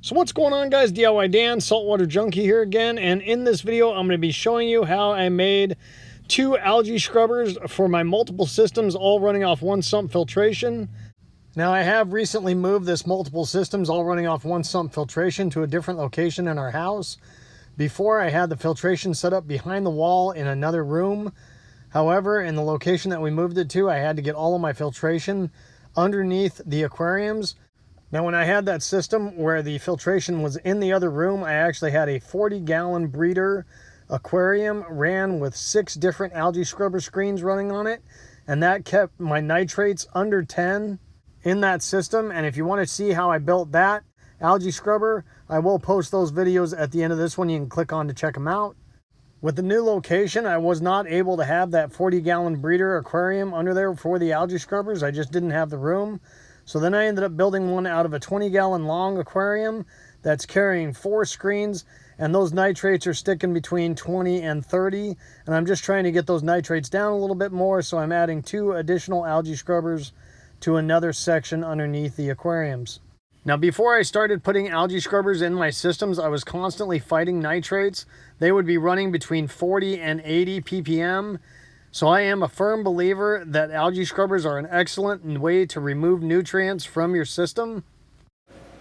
So what's going on, guys? DIY Dan, Saltwater Junkie here again, and in this video I'm going to be showing you how I made 2 algae scrubbers for my multiple systems, all running off one sump filtration. Now I have recently moved this multiple systems all running off one sump filtration to a different location in our house. Before, I had the filtration set up behind the wall in another room. However, in the location that we moved it to, I had to get all of my filtration underneath the aquariums. Now, when I had that system where the filtration was in the other room, I actually had a 40-gallon breeder aquarium ran with 6 different algae scrubber screens running on it, and that kept my nitrates under 10 in that system. And if you want to see how I built that algae scrubber, I will post those videos at the end of this one. You can click on to check them out. With the new location, I was not able to have that 40-gallon breeder aquarium under there for the algae scrubbers. I just didn't have the room. So then I ended up building one out of a 20-gallon long aquarium that's carrying 4 screens, and those nitrates are sticking between 20 and 30, and I'm just trying to get those nitrates down a little bit more, so I'm adding 2 additional algae scrubbers to another section underneath the aquariums. Now, before I started putting algae scrubbers in my systems, I was constantly fighting nitrates. They would be running between 40 and 80 ppm. So I am a firm believer that algae scrubbers are an excellent way to remove nutrients from your system.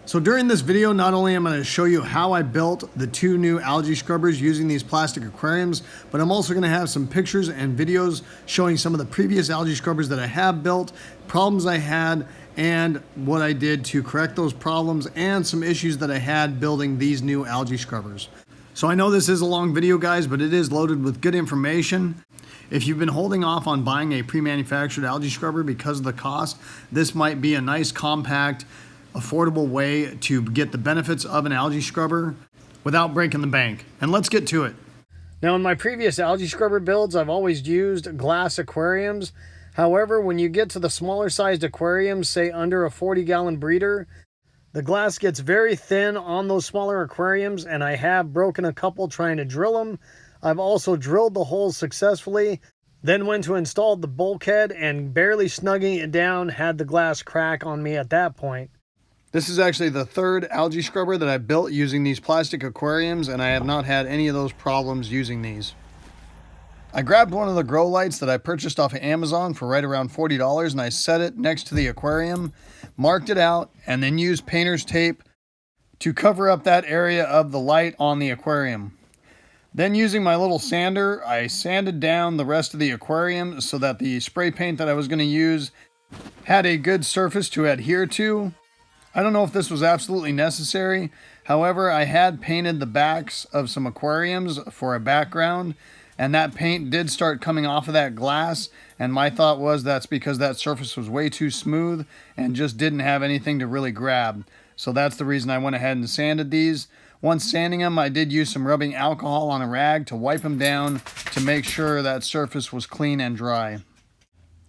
So during this video, not only am I going to show you how I built the 2 new algae scrubbers using these plastic aquariums, but I'm also going to have some pictures and videos showing some of the previous algae scrubbers that I have built, problems I had, and what I did to correct those problems, and some issues that I had building these new algae scrubbers. So I know this is a long video, guys, but it is loaded with good information. If you've been holding off on buying a pre-manufactured algae scrubber because of the cost, this might be a nice, compact, affordable way to get the benefits of an algae scrubber without breaking the bank. And let's get to it. Now, in my previous algae scrubber builds, I've always used glass aquariums. However, when you get to the smaller sized aquariums, say under a 40-gallon breeder, the glass gets very thin on those smaller aquariums, and I have broken a couple trying to drill them. I've also drilled the holes successfully, then went to install the bulkhead, and barely snugging it down had the glass crack on me at that point. This is actually the 3rd algae scrubber that I built using these plastic aquariums, and I have not had any of those problems using these. I grabbed one of the grow lights that I purchased off of Amazon for right around $40, and I set it next to the aquarium, marked it out, and then used painter's tape to cover up that area of the light on the aquarium. Then, using my little sander, I sanded down the rest of the aquarium so that the spray paint that I was going to use had a good surface to adhere to. I don't know if this was absolutely necessary. However, I had painted the backs of some aquariums for a background, and that paint did start coming off of that glass, and my thought was that's because that surface was way too smooth and just didn't have anything to really grab. So that's the reason I went ahead and sanded these. Once sanding them, I did use some rubbing alcohol on a rag to wipe them down to make sure that surface was clean and dry.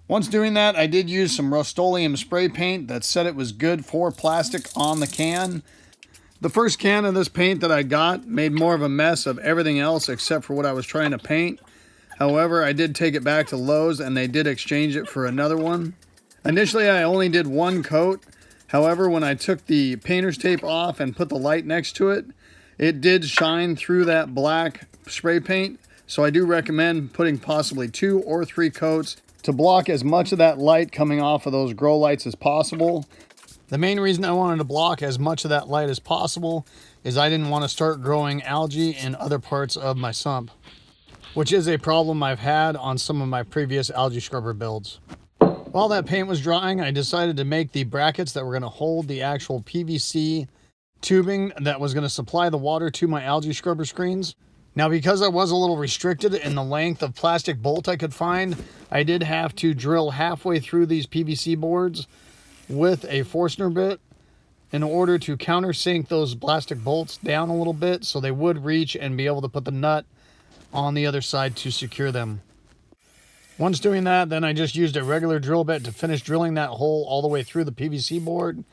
Once doing that, I did use some Rust-Oleum spray paint that said it was good for plastic on the can. The first can of this paint that I got made more of a mess of everything else except for what I was trying to paint. However, I did take it back to Lowe's and they did exchange it for another one. Initially, I only did 1 coat. However, when I took the painter's tape off and put the light next to it, it did shine through that black spray paint. So I do recommend putting possibly 2 or 3 coats to block as much of that light coming off of those grow lights as possible. The main reason I wanted to block as much of that light as possible is I didn't want to start growing algae in other parts of my sump, which is a problem I've had on some of my previous algae scrubber builds. While that paint was drying, I decided to make the brackets that were going to hold the actual PVC tubing that was going to supply the water to my algae scrubber screens. Now, because I was a little restricted in the length of plastic bolt I could find, I did have to drill halfway through these PVC boards with a Forstner bit in order to countersink those plastic bolts down a little bit so they would reach and be able to put the nut on the other side to secure them. Once doing that, then I just used a regular drill bit to finish drilling that hole all the way through the PVC board.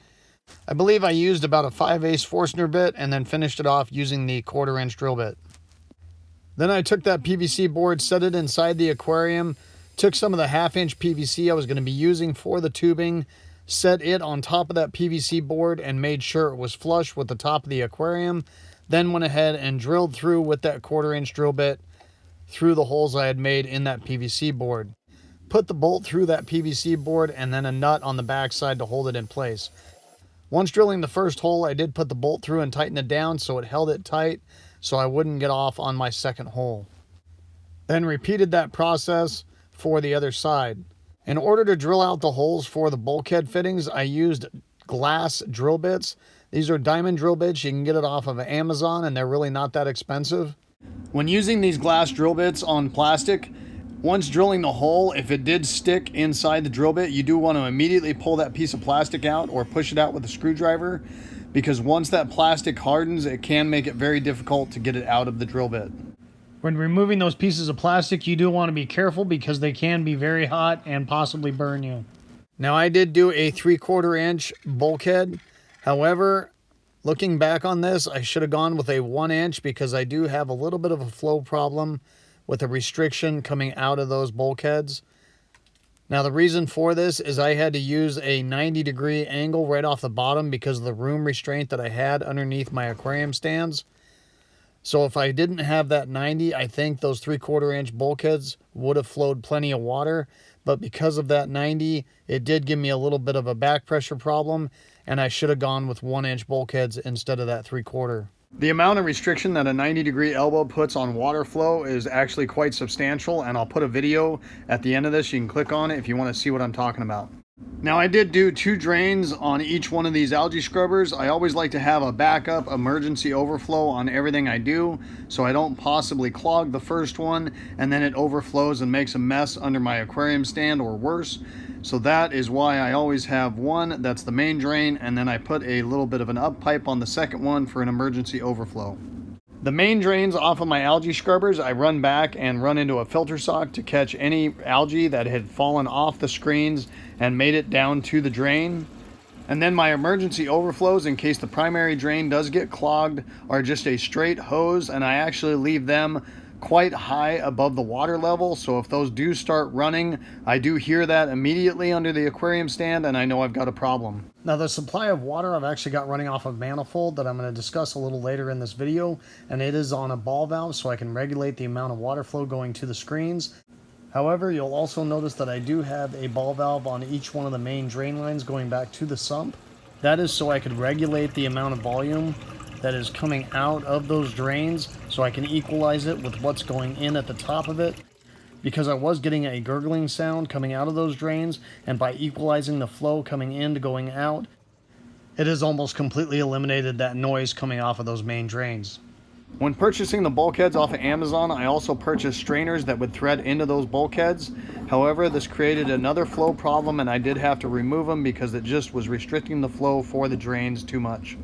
I believe I used about a 5/8 Forstner bit and then finished it off using the 1/4 inch drill bit. Then I took that PVC board, set it inside the aquarium, took some of the 1/2 inch PVC I was going to be using for the tubing, set it on top of that PVC board and made sure it was flush with the top of the aquarium. Then went ahead and drilled through with that 1/4-inch drill bit through the holes I had made in that PVC board. Put the bolt through that PVC board and then a nut on the back side to hold it in place. Once drilling the first hole, I did put the bolt through and tighten it down so it held it tight so I wouldn't get off on my second hole. Then repeated that process for the other side. In order to drill out the holes for the bulkhead fittings, I used glass drill bits. These are diamond drill bits. You can get it off of Amazon and they're really not that expensive. When using these glass drill bits on plastic, once drilling the hole, if it did stick inside the drill bit, you do want to immediately pull that piece of plastic out or push it out with a screwdriver, because once that plastic hardens, it can make it very difficult to get it out of the drill bit. When removing those pieces of plastic, you do want to be careful because they can be very hot and possibly burn you. Now, I did do a 3/4-inch bulkhead. However, looking back on this, I should have gone with a 1-inch because I do have a little bit of a flow problem with a restriction coming out of those bulkheads. Now, the reason for this is I had to use a 90-degree angle right off the bottom because of the room restraint that I had underneath my aquarium stands. So if I didn't have that 90, I think those 3/4-inch bulkheads would have flowed plenty of water. But because of that 90, it did give me a little bit of a back pressure problem, and I should have gone with 1-inch bulkheads instead of that 3/4. The amount of restriction that a 90-degree elbow puts on water flow is actually quite substantial, and I'll put a video at the end of this. You can click on it if you want to see what I'm talking about. Now, I did do 2 drains on each one of these algae scrubbers. I always like to have a backup emergency overflow on everything I do, so I don't possibly clog the first one and then it overflows and makes a mess under my aquarium stand or worse. So that is why I always have one that's the main drain, and then I put a little bit of an up pipe on the second one for an emergency overflow. The main drains off of my algae scrubbers, I run back and run into a filter sock to catch any algae that had fallen off the screens and made it down to the drain. And then my emergency overflows, in case the primary drain does get clogged, are just a straight hose, and I actually leave them quite high above the water level, so if those do start running, I do hear that immediately under the aquarium stand and I know I've got a problem. Now, the supply of water I've actually got running off of manifold that I'm going to discuss a little later in this video, and it is on a ball valve so I can regulate the amount of water flow going to the screens. However, you'll also notice that I do have a ball valve on each one of the main drain lines going back to the sump. That is so I could regulate the amount of volume that is coming out of those drains so I can equalize it with what's going in at the top of it, because I was getting a gurgling sound coming out of those drains, and by equalizing the flow coming in to going out, it has almost completely eliminated that noise coming off of those main drains. When purchasing the bulkheads off of Amazon, I also purchased strainers that would thread into those bulkheads. However, this created another flow problem and I did have to remove them because it just was restricting the flow for the drains too much.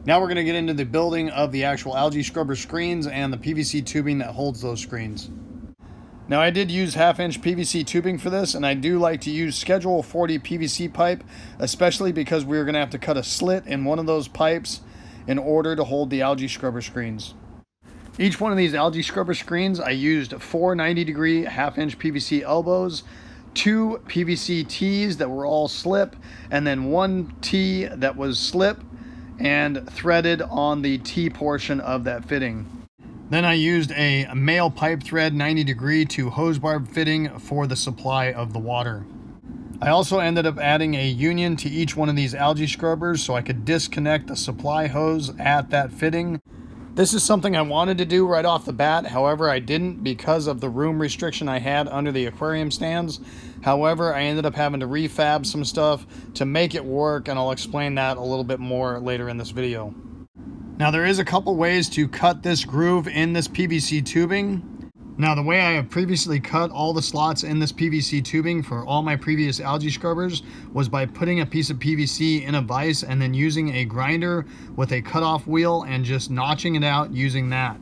Now we're going to get into the building of the actual algae scrubber screens and the PVC tubing that holds those screens. Now, I did use 1/2-inch PVC tubing for this, and I do like to use Schedule 40 PVC pipe, especially because we're going to have to cut a slit in one of those pipes in order to hold the algae scrubber screens. Each one of these algae scrubber screens, I used 4 90-degree 1/2-inch PVC elbows, 2 PVC T's that were all slip, and then 1 T that was slip and threaded on the T portion of that fitting. Then I used a male pipe thread 90-degree to hose barb fitting for the supply of the water. I also ended up adding a union to each one of these algae scrubbers so I could disconnect the supply hose at that fitting. This is something I wanted to do right off the bat, however I didn't because of the room restriction I had under the aquarium stands. However, I ended up having to refab some stuff to make it work, and I'll explain that a little bit more later in this video. Now, there is a couple ways to cut this groove in this PVC tubing. Now, the way I have previously cut all the slots in this PVC tubing for all my previous algae scrubbers was by putting a piece of PVC in a vise and then using a grinder with a cutoff wheel and just notching it out using that.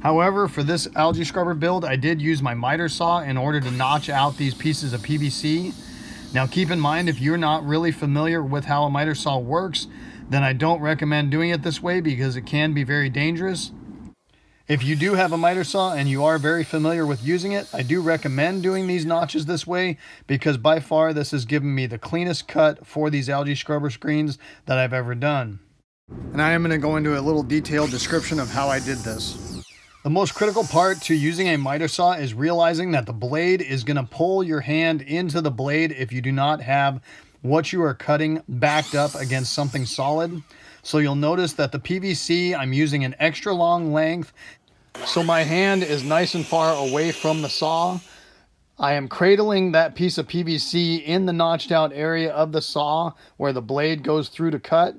However, for this algae scrubber build, I did use my miter saw in order to notch out these pieces of PVC. Now, keep in mind, if you're not really familiar with how a miter saw works, then I don't recommend doing it this way because it can be very dangerous. If you do have a miter saw and you are very familiar with using it, I do recommend doing these notches this way because by far this has given me the cleanest cut for these algae scrubber screens that I've ever done. And I am going to go into a little detailed description of how I did this. The most critical part to using a miter saw is realizing that the blade is going to pull your hand into the blade if you do not have what you are cutting backed up against something solid. So you'll notice that the PVC, I'm using an extra long length, so my hand is nice and far away from the saw. I am cradling that piece of PVC in the notched out area of the saw where the blade goes through to cut.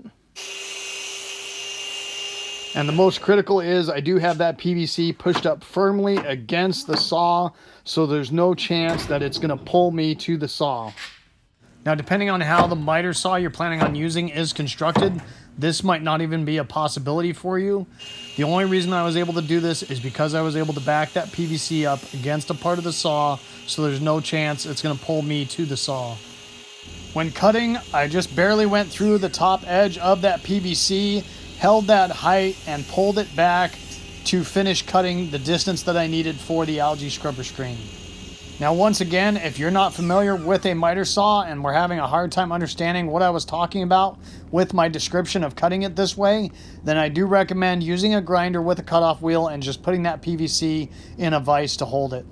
And the most critical is I do have that PVC pushed up firmly against the saw, so there's no chance that it's going to pull me to the saw. Now, depending on how the miter saw you're planning on using is constructed, this might not even be a possibility for you. The only reason I was able to do this is because I was able to back that PVC up against a part of the saw, so there's no chance it's going to pull me to the saw. When cutting, I just barely went through the top edge of that PVC, held that height, and pulled it back to finish cutting the distance that I needed for the algae scrubber screen. Now, once again, if you're not familiar with a miter saw and we're having a hard time understanding what I was talking about with my description of cutting it this way, then I do recommend using a grinder with a cutoff wheel and just putting that PVC in a vise to hold it.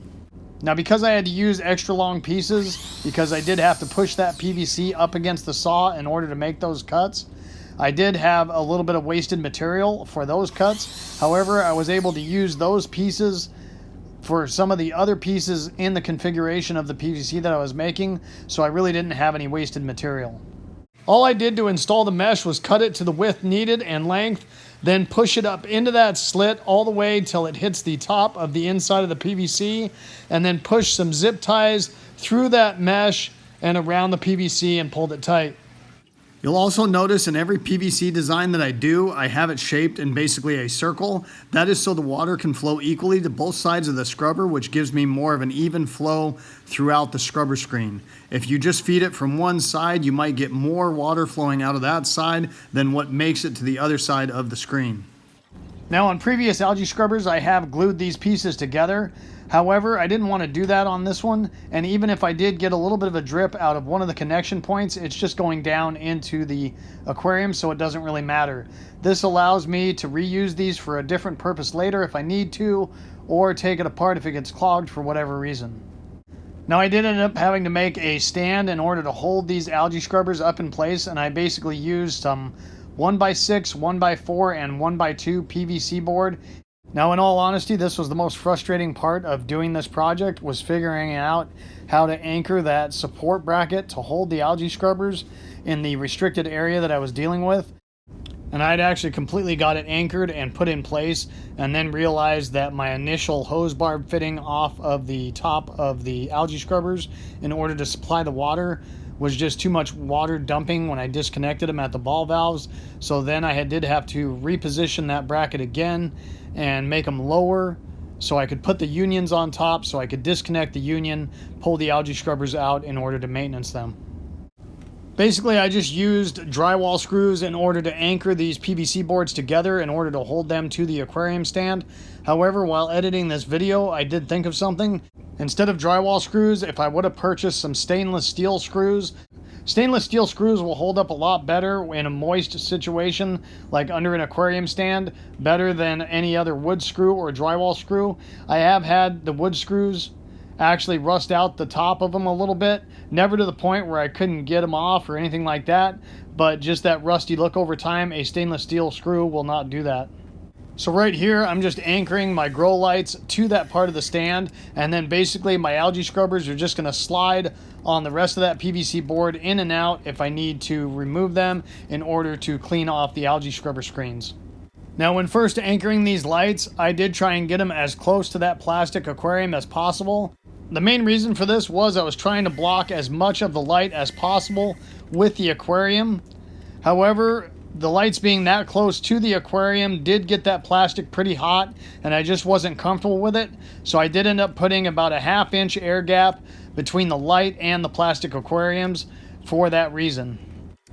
Now, because I had to use extra long pieces, because I did have to push that PVC up against the saw in order to make those cuts, I did have a little bit of wasted material for those cuts. However, I was able to use those pieces for some of the other pieces in the configuration of the PVC that I was making, so I really didn't have any wasted material. All I did to install the mesh was cut it to the width needed and length, then push it up into that slit all the way till it hits the top of the inside of the PVC, and then push some zip ties through that mesh and around the PVC and pulled it tight. You'll also notice in every PVC design that I do, I have it shaped in basically a circle. That is so the water can flow equally to both sides of the scrubber, which gives me more of an even flow throughout the scrubber screen. If you just feed it from one side, you might get more water flowing out of that side than what makes it to the other side of the screen. Now, on previous algae scrubbers, I have glued these pieces together. However, I didn't want to do that on this one, and even if I did get a little bit of a drip out of one of the connection points, it's just going down into the aquarium, so it doesn't really matter. This allows me to reuse these for a different purpose later if I need to, or take it apart if it gets clogged for whatever reason. Now, I did end up having to make a stand in order to hold these algae scrubbers up in place, and I basically used some 1x6, 1x4, and 1x2 PVC board. Now, in all honesty, this was the most frustrating part of doing this project, was figuring out how to anchor that support bracket to hold the algae scrubbers in the restricted area that I was dealing with. And I'd actually completely got it anchored and put in place, and then realized that my initial hose barb fitting off of the top of the algae scrubbers in order to supply the water was just too much water dumping when I disconnected them at the ball valves. So then I did have to reposition that bracket again and make them lower so I could put the unions on top so I could disconnect the union, pull the algae scrubbers out in order to maintenance them. Basically, I just used drywall screws in order to anchor these PVC boards together in order to hold them to the aquarium stand. However, while editing this video, I did think of something. Instead of drywall screws, if I would have purchased some stainless steel screws, stainless steel screws will hold up a lot better in a moist situation, like under an aquarium stand, better than any other wood screw or drywall screw. I have had the wood screws actually rust out the top of them a little bit, never to the point where I couldn't get them off or anything like that, but just that rusty look over time. A stainless steel screw will not do that. So right here, I'm just anchoring my grow lights to that part of the stand, and then basically my algae scrubbers are just going to slide on the rest of that PVC board in and out if I need to remove them in order to clean off the algae scrubber screens. Now, when first anchoring these lights, I did try and get them as close to that plastic aquarium as possible. The main reason for this was I was trying to block as much of the light as possible with the aquarium. However, the lights being that close to the aquarium did get that plastic pretty hot, and I just wasn't comfortable with it. So I did end up putting about a 1/2 inch air gap between the light and the plastic aquariums for that reason.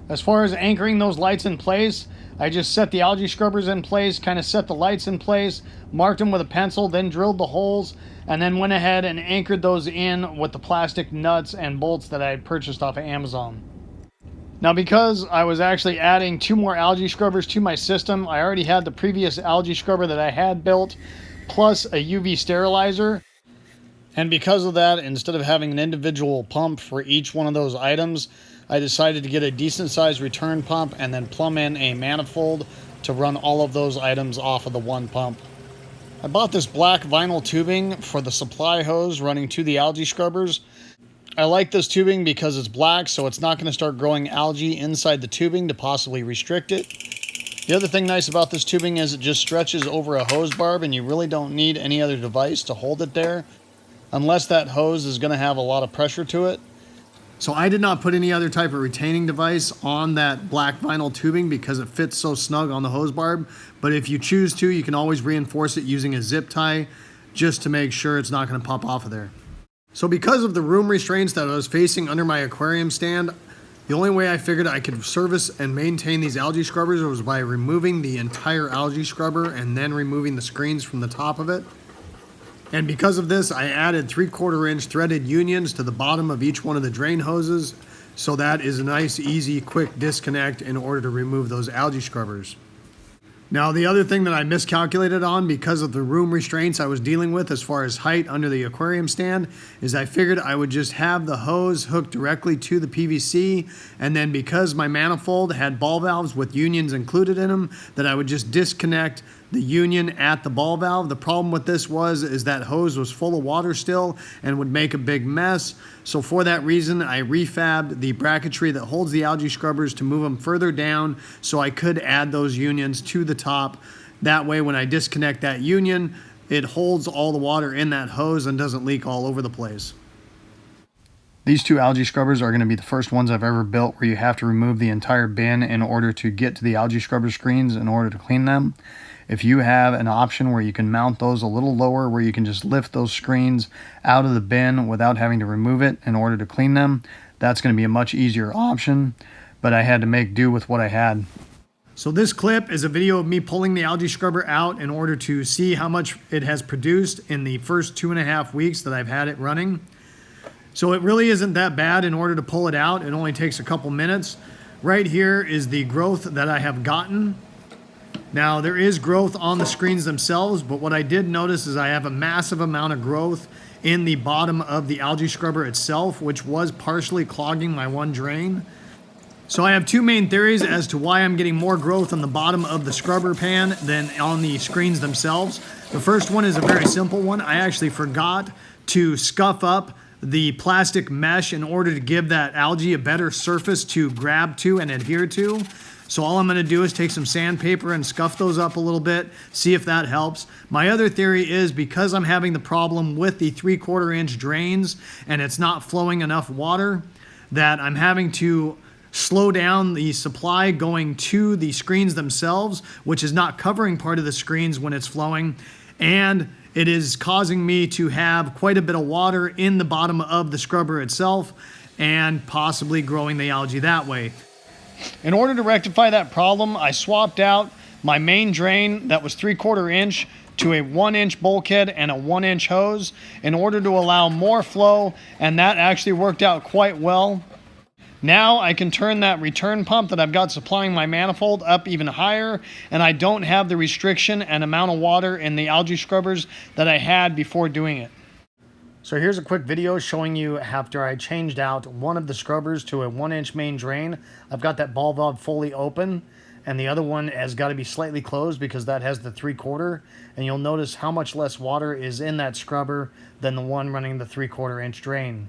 As far as anchoring those lights in place, I just set the algae scrubbers in place, kind of set the lights in place, marked them with a pencil, then drilled the holes, and then went ahead and anchored those in with the plastic nuts and bolts that I had purchased off of Amazon. Now, because I was actually adding 2 more algae scrubbers to my system, I already had the previous algae scrubber that I had built, plus a UV sterilizer. And because of that, instead of having an individual pump for each one of those items, I decided to get a decent sized return pump and then plumb in a manifold to run all of those items off of the one pump. I bought this black vinyl tubing for the supply hose running to the algae scrubbers. I like this tubing because it's black, so it's not going to start growing algae inside the tubing to possibly restrict it. The other thing nice about this tubing is it just stretches over a hose barb, and you really don't need any other device to hold it there, unless that hose is going to have a lot of pressure to it. So I did not put any other type of retaining device on that black vinyl tubing because it fits so snug on the hose barb. But if you choose to, you can always reinforce it using a zip tie just to make sure it's not going to pop off of there. So because of the room restraints that I was facing under my aquarium stand, the only way I figured I could service and maintain these algae scrubbers was by removing the entire algae scrubber and then removing the screens from the top of it. And because of this, I added 3/4 inch threaded unions to the bottom of each one of the drain hoses. So that is a nice, easy, quick disconnect in order to remove those algae scrubbers. Now, the other thing that I miscalculated on because of the room restraints I was dealing with as far as height under the aquarium stand is I figured I would just have the hose hooked directly to the PVC, and then because my manifold had ball valves with unions included in them, that I would just disconnect the union at the ball valve. The problem with this is that hose was full of water still and would make a big mess. So for that reason, I refabbed the bracketry that holds the algae scrubbers to move them further down so I could add those unions to the top. That way, when I disconnect that union, it holds all the water in that hose and doesn't leak all over the place. These 2 algae scrubbers are going to be the first ones I've ever built where you have to remove the entire bin in order to get to the algae scrubber screens in order to clean them. If you have an option where you can mount those a little lower, where you can just lift those screens out of the bin without having to remove it in order to clean them, that's going to be a much easier option, but I had to make do with what I had. So this clip is a video of me pulling the algae scrubber out in order to see how much it has produced in the first 2.5 weeks that I've had it running. So it really isn't that bad in order to pull it out. It only takes a couple minutes. Right here is the growth that I have gotten. Now, there is growth on the screens themselves, but what I did notice is I have a massive amount of growth in the bottom of the algae scrubber itself, which was partially clogging my one drain. So I have 2 main theories as to why I'm getting more growth on the bottom of the scrubber pan than on the screens themselves. The first one is a very simple one. I actually forgot to scuff up the plastic mesh in order to give that algae a better surface to grab to and adhere to. So all I'm going to do is take some sandpaper and scuff those up a little bit, see if that helps. My other theory is because I'm having the problem with the 3/4 inch drains and it's not flowing enough water, that I'm having to slow down the supply going to the screens themselves, which is not covering part of the screens when it's flowing. And it is causing me to have quite a bit of water in the bottom of the scrubber itself and possibly growing the algae that way. In order to rectify that problem, I swapped out my main drain that was 3/4 inch to a 1 inch bulkhead and a 1 inch hose in order to allow more flow, and that actually worked out quite well. Now I can turn that return pump that I've got supplying my manifold up even higher, and I don't have the restriction and amount of water in the algae scrubbers that I had before doing it. So here's a quick video showing you after I changed out one of the scrubbers to a 1 inch main drain. I've got that ball valve fully open, and the other one has got to be slightly closed because that has the 3/4, and you'll notice how much less water is in that scrubber than the one running the 3/4 inch drain.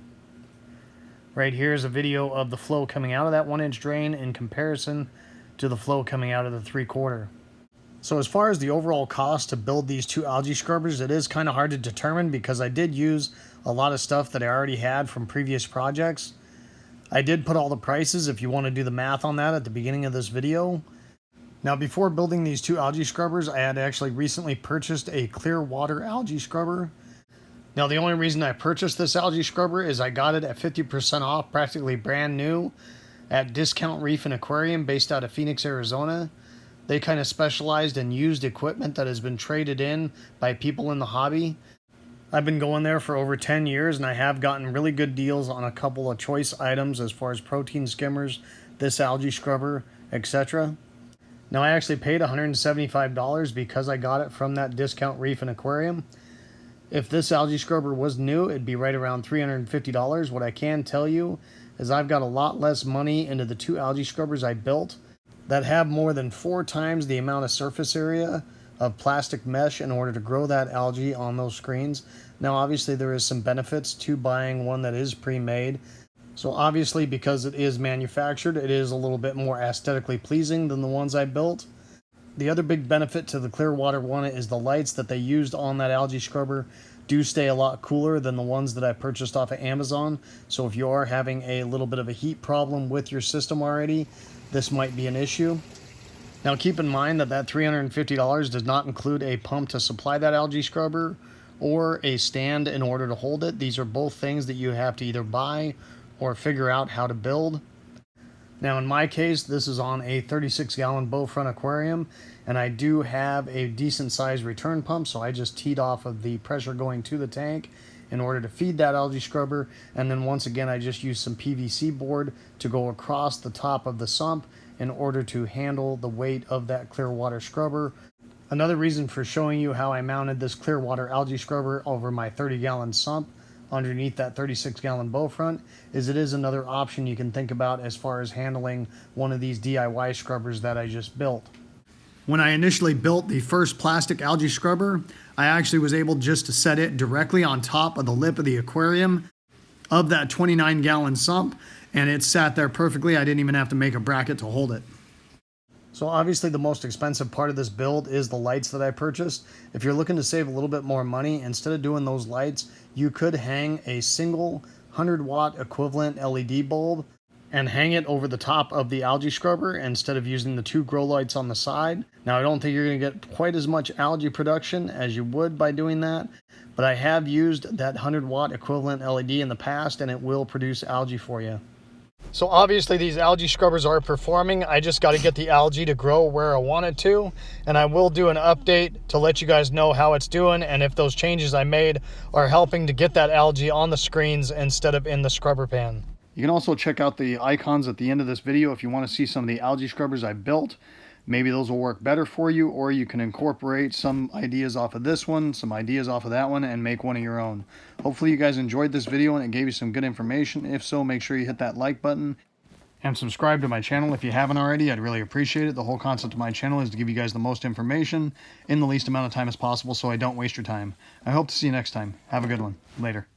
Right here is a video of the flow coming out of that 1 inch drain in comparison to the flow coming out of the 3/4. So as far as the overall cost to build these 2 algae scrubbers, it is kind of hard to determine because I did use a lot of stuff that I already had from previous projects. I did put all the prices if you want to do the math on that at the beginning of this video. Now, before building these 2 algae scrubbers, I had actually recently purchased a clear water algae scrubber. Now, the only reason I purchased this algae scrubber is I got it at 50% off, practically brand new, at Discount Reef and Aquarium based out of Phoenix, Arizona. They kind of specialized in used equipment that has been traded in by people in the hobby. I've been going there for over 10 years and I have gotten really good deals on a couple of choice items as far as protein skimmers, this algae scrubber, etc. Now I actually paid $175 because I got it from that discount reef and aquarium. If this algae scrubber was new, it'd be right around $350. What I can tell you is I've got a lot less money into the 2 algae scrubbers I built that have more than 4 times the amount of surface area of plastic mesh in order to grow that algae on those screens. Now obviously there is some benefits to buying one that is pre-made. So obviously because it is manufactured, it is a little bit more aesthetically pleasing than the ones I built. The other big benefit to the Clearwater one is the lights that they used on that algae scrubber do stay a lot cooler than the ones that I purchased off of Amazon. So if you are having a little bit of a heat problem with your system already, this might be an issue. Now keep in mind that that $350 does not include a pump to supply that algae scrubber or a stand in order to hold it. These are both things that you have to either buy or figure out how to build. Now in my case, this is on a 36-gallon bow front aquarium, and I do have a decent sized return pump, so I just teed off of the pressure going to the tank in order to feed that algae scrubber, and then once again I just use some PVC board to go across the top of the sump in order to handle the weight of that Clearwater scrubber. Another reason for showing you how I mounted this Clearwater algae scrubber over my 30-gallon sump underneath that 36-gallon bow front is it is another option you can think about as far as handling one of these DIY scrubbers that I just built. When I initially built the first plastic algae scrubber, I actually was able just to set it directly on top of the lip of the aquarium of that 29-gallon sump, and it sat there perfectly. I didn't even have to make a bracket to hold it. So obviously the most expensive part of this build is the lights that I purchased. If you're looking to save a little bit more money, instead of doing those lights, you could hang a single 100-watt equivalent LED bulb and hang it over the top of the algae scrubber instead of using the 2 grow lights on the side. Now I don't think you're going to get quite as much algae production as you would by doing that, but I have used that 100-watt equivalent LED in the past and it will produce algae for you. So obviously these algae scrubbers are performing. I just got to get the algae to grow where I want it to, and I will do an update to let you guys know how it's doing and if those changes I made are helping to get that algae on the screens instead of in the scrubber pan. You can also check out the icons at the end of this video if you want to see some of the algae scrubbers I built. Maybe those will work better for you, or you can incorporate some ideas off of this one, some ideas off of that one, and make one of your own. Hopefully you guys enjoyed this video and it gave you some good information. If so, make sure you hit that like button and subscribe to my channel if you haven't already. I'd really appreciate it. The whole concept of my channel is to give you guys the most information in the least amount of time as possible so I don't waste your time. I hope to see you next time. Have a good one. Later.